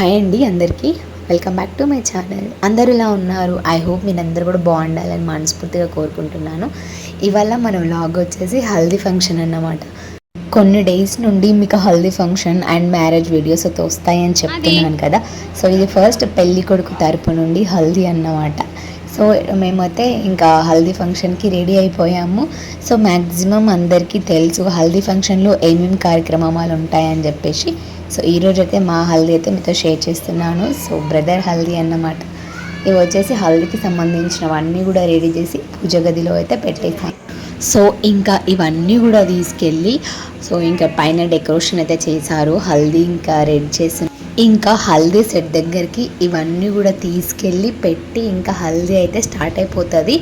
Hi అండి అందరికీ, welcome back to my channel. అందరూ ఇలా ఉన్నారు. ఐ హోప్ మీరందరూ కూడా బాగుండాలని మనస్ఫూర్తిగా కోరుకుంటున్నాను. ఇవాళ మన వ్లాగ్ వచ్చేసి హల్దీ ఫంక్షన్ అన్నమాట. కొన్ని డేస్ నుండి మీకు haldi function and marriage videos అయితే వస్తాయని చెప్తున్నాను కదా. సో ఇది ఫస్ట్ పెళ్ళి కొడుకు తరపు నుండి హల్దీ అన్నమాట. సో మేమైతే ఇంకా హల్దీ ఫంక్షన్కి రెడీ అయిపోయాము. సో మ్యాక్సిమం అందరికీ తెలుసు హల్దీ ఫంక్షన్లో ఏమేమి కార్యక్రమాలు ఉంటాయని చెప్పేసి. సో ఈరోజు అయితే మా హల్దీ అయితే మీతో షేర్ చేస్తున్నాను. సో బ్రదర్ హల్దీ అన్నమాట. ఇవి వచ్చేసి హల్దీకి సంబంధించినవన్నీ కూడా రెడీ చేసి పూజ గదిలో అయితే పెట్టేసాను. సో ఇంకా ఇవన్నీ కూడా తీసుకెళ్ళి సో ఇంకా పైన డెకరేషన్ అయితే చేశారు. హల్దీ ఇంకా రెడీ చేసి ఇంకా హల్దీ సెట్ దగ్గరికి ఇవన్నీ కూడా తీసుకెళ్ళి పెట్టి ఇంకా హల్దీ అయితే స్టార్ట్ అయిపోతుంది.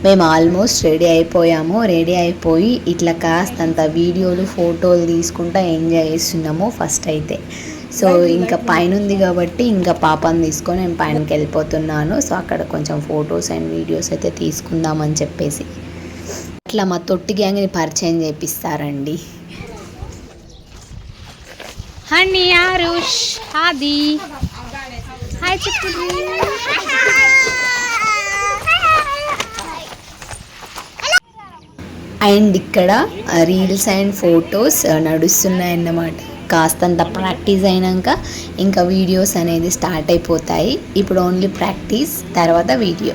మేము ఆల్మోస్ట్ రెడీ అయిపోయాము. రెడీ అయిపోయి ఇట్లా కాస్తంత వీడియోలు ఫోటోలు తీసుకుంటా ఎంజాయ్ చేస్తున్నాము ఫస్ట్ అయితే. సో ఇంకా పైన ఉంది కాబట్టి ఇంకా పాపని తీసుకొని నేను పైనకి వెళ్ళిపోతున్నాను. సో అక్కడ కొంచెం ఫొటోస్ అండ్ వీడియోస్ అయితే తీసుకుందామని చెప్పేసి అట్లా మా తొట్టి గ్యాంగ్ని పరిచయం చేపిస్తారండి. హనీ, ఆరుష్, ఆది, హాయ్ చెప్పు. అండ్ ఇక్కడ రీల్స్ అండ్ ఫొటోస్ నడుస్తున్నాయన్నమాట. కాస్తంత ప్రాక్టీస్ అయినాక ఇంకా వీడియోస్ అనేది స్టార్ట్ అయిపోతాయి. ఇప్పుడు ఓన్లీ ప్రాక్టీస్, తర్వాత వీడియో.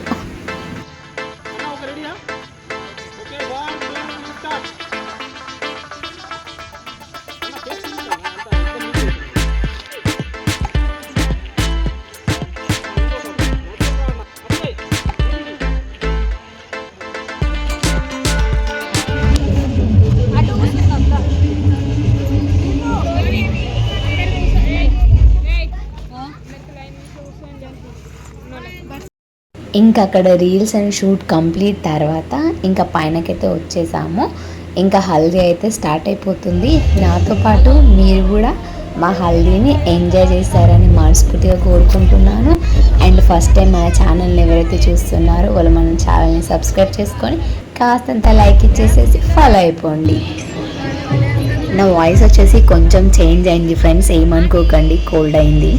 ఇంకా అక్కడ రీల్స్ అండ్ షూట్ కంప్లీట్ తర్వాత ఇంకా పైనకైతే వచ్చేసాము. ఇంకా హల్దీ అయితే స్టార్ట్ అయిపోతుంది. నాతో పాటు మీరు కూడా మా హల్దీని ఎంజాయ్ చేస్తారని మనస్ఫూర్తిగా కోరుకుంటున్నాను. అండ్ ఫస్ట్ టైం మన ఛానల్ని ఎవరైతే చూస్తున్నారో వాళ్ళు మన ఛానల్ని సబ్స్క్రైబ్ చేసుకొని కాస్తంత లైక్ ఇచ్చేసేసి ఫాలో అయిపోండి. నా వాయిస్ వచ్చేసి కొంచెం చేంజ్ అయింది ఫ్రెండ్స్, ఏమనుకోకండి, కోల్డ్ అయింది.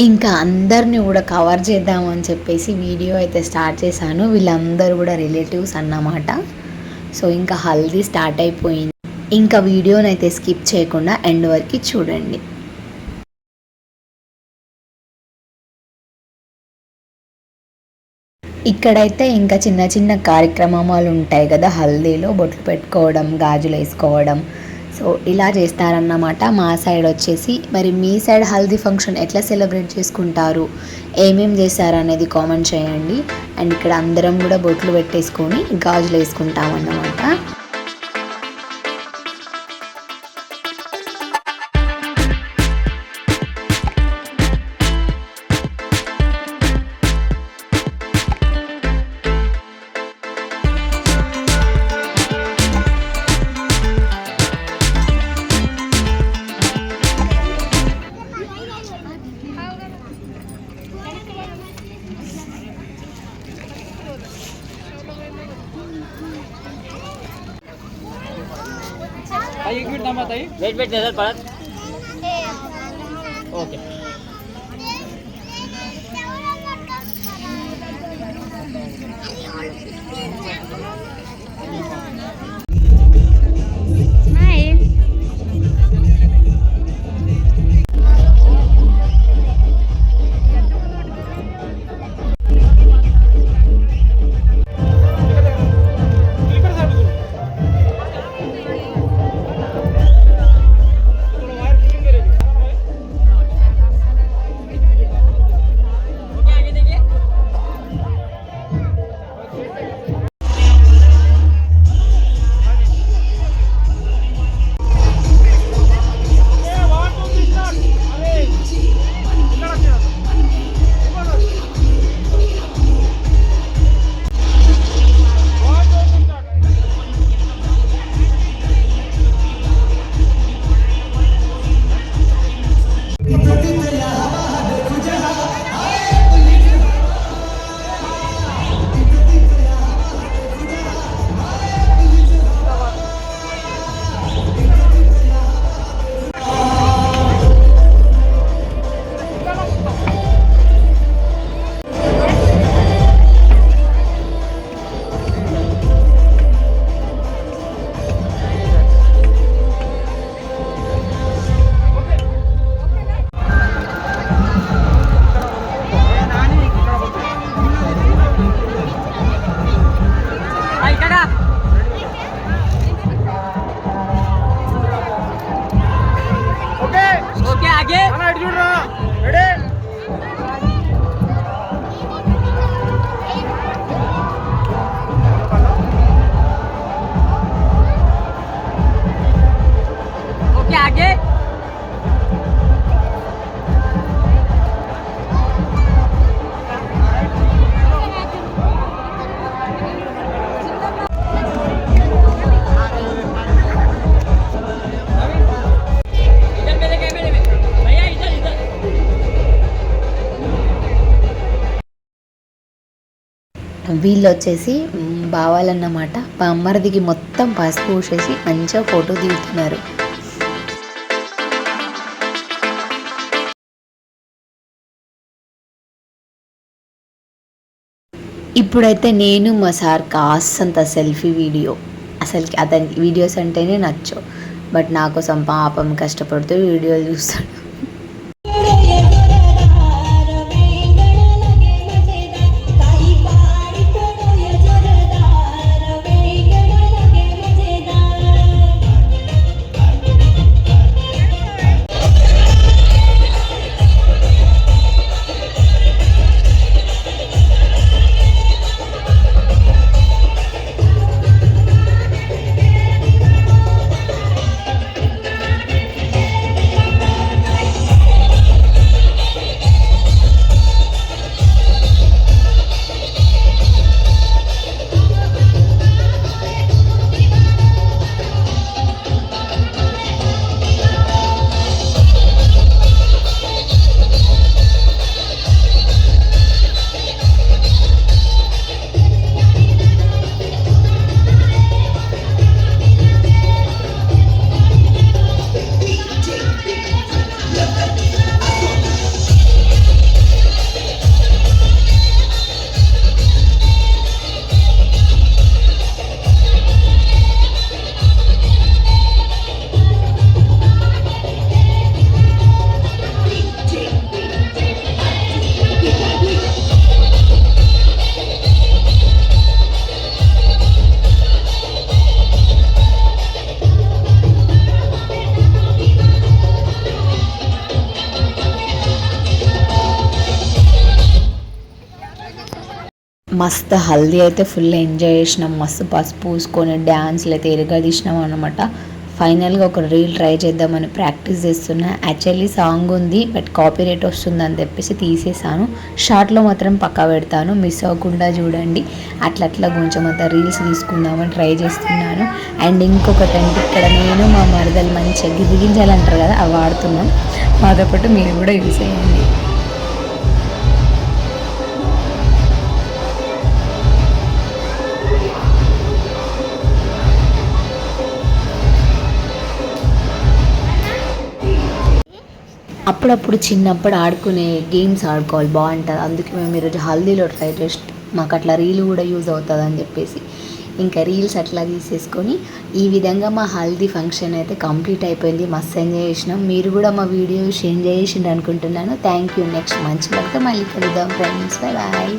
ఇంకా అందరినీ కూడా కవర్ చేద్దామని చెప్పేసి వీడియో అయితే స్టార్ట్ చేశాను. వీళ్ళందరూ కూడా రిలేటివ్స్ అన్నమాట. సో ఇంకా హల్దీ స్టార్ట్ అయిపోయింది. ఇంకా వీడియోని అయితే స్కిప్ చేయకుండా ఎండ్ వరకు చూడండి. ఇక్కడైతే ఇంకా చిన్న చిన్న కార్యక్రమాలు ఉంటాయి కదా హల్దీలో, బొట్లు పెట్టుకోవడం, గాజులు వేసుకోవడం. సో ఇలా చేస్తారన్నమాట మా సైడ్ వచ్చేసి. మరి మీ సైడ్ హల్దీ ఫంక్షన్ ఎట్లా సెలబ్రేట్ చేసుకుంటారు, ఏమేమి చేస్తారు అనేది కామెంట్ చేయండి. అండ్ ఇక్కడ అందరం కూడా బొట్లు పెట్టేసుకొని గాజులు వేసుకుంటామన్నమాట. एक मिनट थांबा ताई. वेट नजर पडत. ओके. వీళ్ళు వచ్చేసి బావాలన్నమాట. బామ్మర్దికి మొత్తం పసుపు పూసేసి మంచిగా ఫోటో దిగుతున్నారు. ఇప్పుడైతే నేను మా సార్ కాస్తంత సెల్ఫీ వీడియో, అసలుకి అతని వీడియోస్ అంటేనే నచ్చవు, బట్ నా కోసం పాపం కష్టపడుతూ వీడియోలు చూస్తాడు. మస్తు హల్దీ అయితే ఫుల్ ఎంజాయ్ చేసినాం. మస్తు పసుపు పూసుకొని డ్యాన్స్లు అయితే తీసినాం అనమాట. ఫైనల్గా ఒక రీల్ ట్రై చేద్దామని ప్రాక్టీస్ చేస్తున్నా. యాక్చువల్లీ సాంగ్ ఉంది, బట్ కాపీరైట్ వస్తుందని చెప్పేసి తీసేసాను. షార్ట్లో మాత్రం పక్కా పెడతాను, మిస్ అవ్వకుండా చూడండి. అట్లా కొంచెం అంతా రీల్స్ తీసుకుందామని ట్రై చేస్తున్నాను. అండ్ ఇంకొకటి అంటే ఇక్కడ నేను మా మరదలు మంచిగా గిరిగించాలంటారు కదా, అవి వాడుతున్నాం. మాతో పాటు మీరు కూడా యూస్ చేయండి. అప్పుడప్పుడు చిన్నప్పుడు ఆడుకునే గేమ్స్ ఆడుకోవాలి, బాగుంటుంది. అందుకే మేము ఈరోజు హల్దీలో ట్రై చేసి మాకు అట్లా రీల్ కూడా యూజ్ అవుతుంది అని చెప్పేసి ఇంకా రీల్స్ అట్లా తీసేసుకొని ఈ విధంగా మా హల్దీ ఫంక్షన్ అయితే కంప్లీట్ అయిపోయింది. మస్తు ఎంజాయ్ చేసినాం. మీరు కూడా మా వీడియో ఎంజాయ్ చేసిండ్రు అనుకుంటున్నాను. Thank you. నెక్స్ట్ మంచి వరకు మళ్ళీ కలుద్దాం ఫ్రెండ్స్. బాయ్.